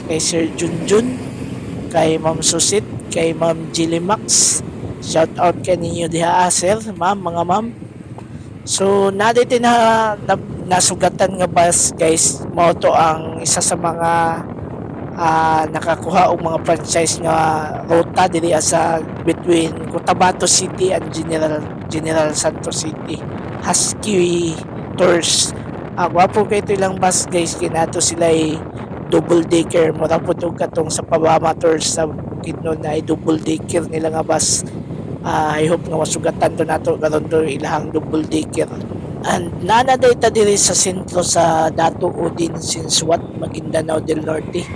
kay Sir Junjun, kay Ma'am Susit, kay Ma'am Jilimax. Shout out kay ninyo diha, sir, ma'am, mga ma'am. So nadito nasugatan nga bus guys, mao to ang isa sa mga nakakuha og mga franchise nga ruta diri sa between Cotabato City and General Santos City. Husky Tours. Gwapo kay ito ilang bus guys, kinato sila ay double decker. Mura po ito katong sa Pabama Tours sa Bukidnon na ay double decker nila nga bus. I hope nga masugatan to nato karon to ilahang double decker. And nanadayta diri sa sentro sa Dato Udin Sinsuat, Maguindanao del Norte.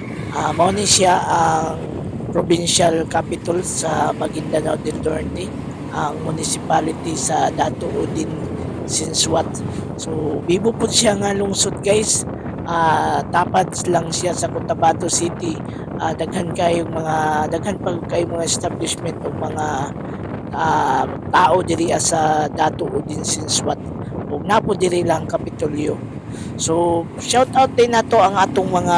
Mao ni siya ang provincial capital sa Maguindanao del Norte, ang municipality sa Dato Udin Sinsuat. So bibo po siya nga lungsod guys. Tapad lang siya sa Cotabato City. Daghan pa kayo mga establishment o mga tao diri sa Dato Udin Sinsuat, ug napo diri lang Kapitolyo. So shout out din nato ang atong mga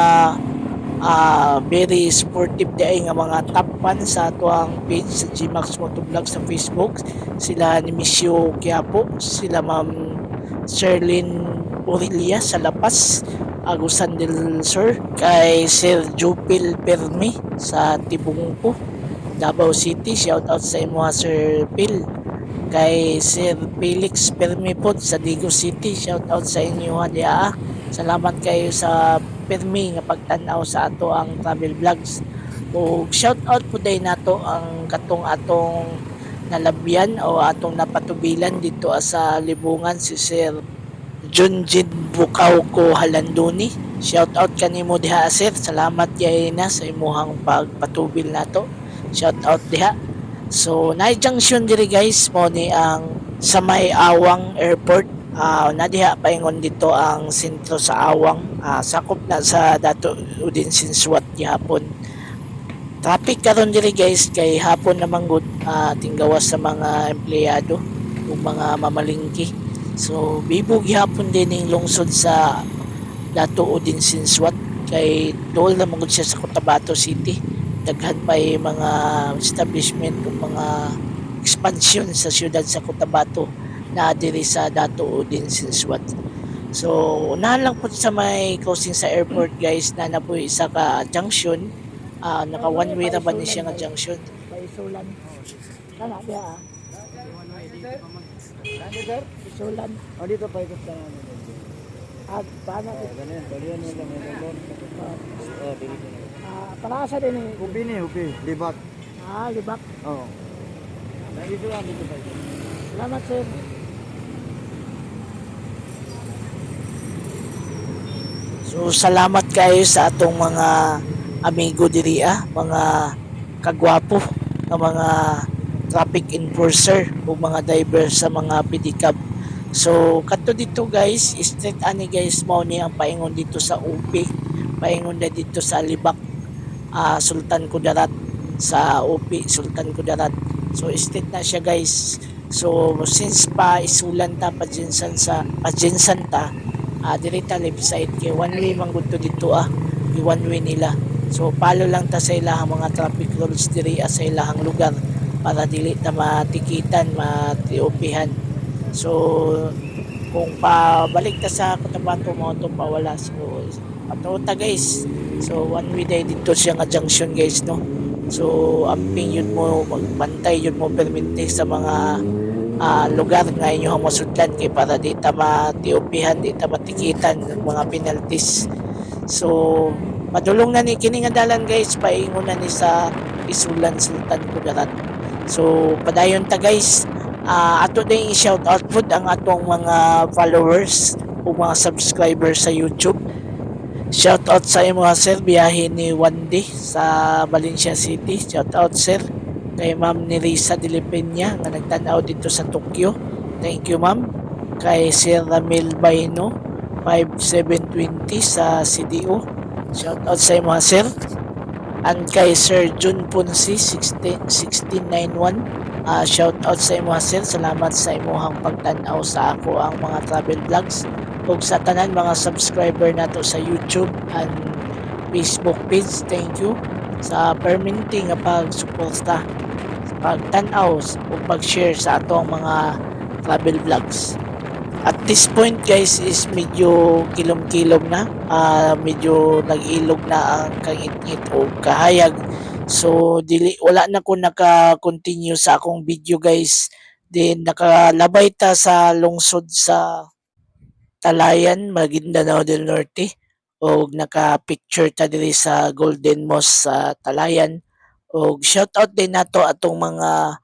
very sportive day nga mga top fans sa ato ang page sa Gmax Motovlog sa Facebook. Sila ni Misio Quiapo, sila Ma'am Sherlyn Aurelia sa Lapas, Agusan del Sur, kay Sir Jupil Permi sa Tibungpo, Davao City. Shout out sa imo Sir Phil. Kay Sir Felix Permi po sa Digo City. Shout out sa inyo diha. Salamat kayo sa Permi nga pagtanaw sa ato ang travel vlogs. O shout out po day nato ang atong nalabyan o atong napatubilan dito sa Libungan, si Sir Junjin Bukawko Halanduni. Shout out kanimo diha, sir. Salamat kay na sa imuhang pagpatubil nato. Shout out diha. So na junction diri guys mo ni ang sa may Awang Airport. Na diha paingon dito ang sentro sa Awang. Sakop na sa Dato Udin Sinsuat gihapon. Traffic karon diri guys kay hapon naman gud, tinggawas sa mga empleyado o mga mamalingki. So bibo gihapon din ning lungsod sa Dato Udin Sinsuat, kay dool na magud siya sa Cotabato City. Daghan pa mga establishment o mga expansion sa siyudad sa Cotabato na diri sa Dato Udin Sinsuat. So unahan lang po sa may crossing sa airport guys, na po isa ka junction. Naka one way na ba ni siya nga junction? Paisulan. Kana diha. Paisulan. Dito pa ito sa Paano? ganyan. Ganyan nila may doon. Dito. Parasa din eh. Ubi ni, ubi. Libak. Libak. Oo. Dito lang dito pa ito. Salamat sir. So salamat kayo sa atong mga amigo diri, mga kagwapo ng mga traffic enforcer o mga driver sa mga pedicab. So kadto dito guys, straight ani guys, mao ni ang paingon dito sa UP, paingon na dito sa Libak, Sultan Kudarat, sa UP Sultan Kudarat. So straight na siya guys. So since pa isulan ta pajinsan ta, direta left side kay one way man gud to dito, di one way nila. So palo lang ta sa ilahang mga traffic rules diri sa ilahang lugar para dili ta matikitan, matiupihan. So kung pabalik ta sa Cotabato mo to pawala, so patota guys. So one way day dito siya nga junction guys, no. So amping yun mo, magbantay yun mo permente sa mga lugar nga inyo ang masudlan kay para di ta matiupihan, di ta matikitan ng mga penalties. So madulong na ni kini nga dalan guys, paingon na ni sa Isulan Sultan Kudarat. So padayon ta guys. Ato din i-shout out po ang atong mga followers o mga subscribers sa YouTube. Shout out sa imo sir, biyahe ni Wandi sa Valencia City. Shout out sir kay Ma'am Nerissa Dilipenya nga nagtanaw dito sa Tokyo. Thank you ma'am. Kay Sir Ramil Baino 572 20 sa CDO. Shout out sa imo sir. And kay Sir Jun Punsi 1691. Shout out sa imo sir. Salamat sa imong pagtan-aw sa ako ang mga travel vlogs ug sa tanan mga subscriber nato sa YouTube and Facebook page. Thank you sa permanente nga pagsuporta, pagtan-aw ug pag-share sa atong mga travel vlogs. At this point guys is medyo kilom-kilom na, medyo nag-ilog na ang kangit-ngit o kahayag. So wala na ko naka-continue sa akong video guys. Then nakalabay ta sa lungsod sa Talayan, Maguindanao del Norte o naka-picture ta diri sa Golden Moss sa Talayan. O shoutout din nato atong mga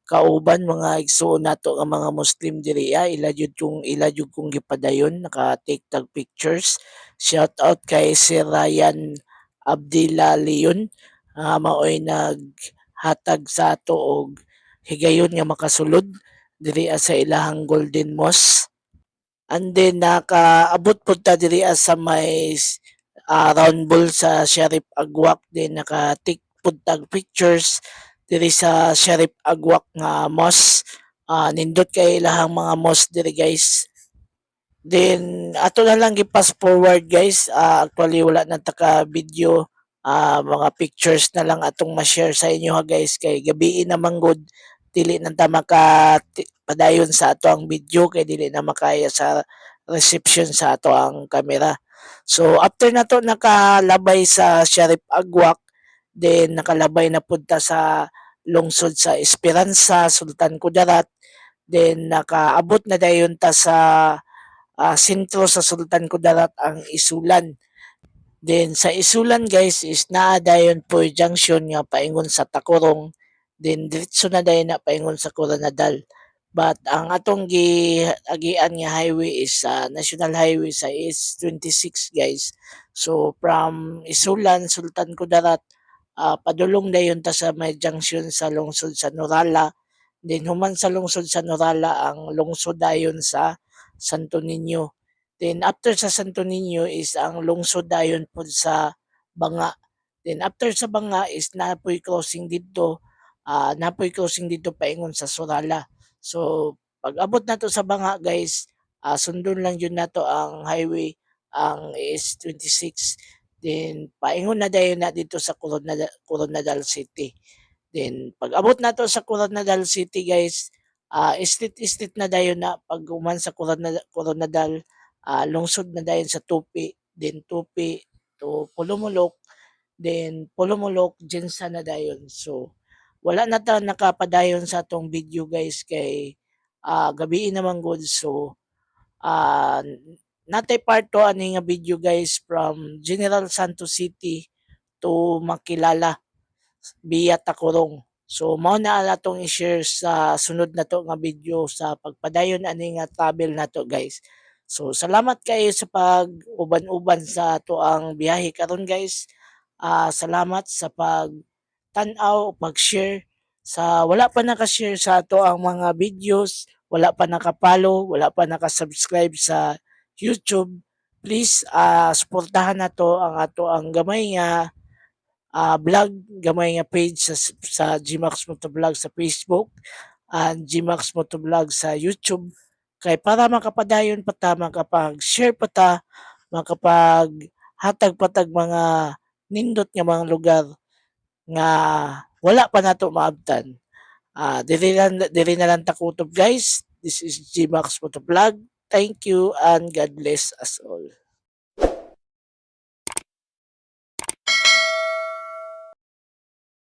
kauban, mga igsoon nato nga mga Muslim diri ila jud kong gipadayon naka-take tag pictures. Shout out kay si Ryan Abdila Leon, maoy naghatag sa ato og higayon nga makasulod diri sa ilahang Golden Moss. And then nakaabot pud ta diri sa may round ball sa Sheriff Agwak, din naka-take pud tag pictures diri sa Sheriff Agwak nga mosque. Nindot kay ilahang mga mosque diri guys. Then ato na lang gi-pass forward guys. Actually wala na taka video, mga pictures na lang atong ma-share sa inyo ha guys, kay gabi naman good dili na ta padayon sa ato ang video kay dili na makaya sa reception sa ato ang camera. So after nato nakalabay sa Sheriff Agwak, then nakalabay na punta sa lungsod sa Esperanza, Sultan Kudarat. Then nakaabot na dayon ta sa sentro sa Sultan Kudarat ang Isulan. Then sa Isulan guys is naa dayon po junction nga paingon sa Tacorong. Then diretso na dayon na paingon sa Coronadal. But ang atong agian nga highway is National Highway sa S26 guys. So from Isulan, Sultan Kudarat, padulong dayon ta sa may junction sa lungsod sa Norala. Then human sa lungsod sa Norala ang lungsod dayon sa Santo Niño. Then after sa Santo Niño is ang lungsod dayon pud sa Banga. Then after sa Banga is napoy crossing dito, paingon sa Sorala. So pag abot nato sa Banga guys, sundon lang yun nato ang highway, ang S26. Then paingon na dayon na dito sa Coronadal City. Then pag abot nato sa Coronadal City guys, street na dayon na pag uman sa Coronadal, lungsod na dayon sa Tupi, then Tupi to Pulumulok, then Pulumulok Jensa na dayon. So wala na ta nakapadayon sa atong video guys kay gabi naman good. So natay part 2 ani nga video guys from General Santos City to Makilala via Tacorong. So mao na atong i-share sa sunod na to nga video sa pagpadayon ani nga travel nato guys. So salamat kayo sa pag-uban-uban sa ato ang biyahe karon guys. Salamat sa pag-tan-aw, pag-share. Sa wala pa naka-share sa ato ang mga videos, wala pa naka-follow, wala pa naka-subscribe sa YouTube, please suportahan nato ang ato ang gamay nga vlog, gamay nga page sa GMAX Motovlog sa Facebook and GMAX Motovlog sa YouTube. Kay para makapadayon pa ta, makapag-share pa ta, makapag-hatag pa tag mga nindot nga mga lugar nga wala pa nato maabtan. Diri na lang takutob guys. This is GMAX Motovlog. Thank you and God bless us all.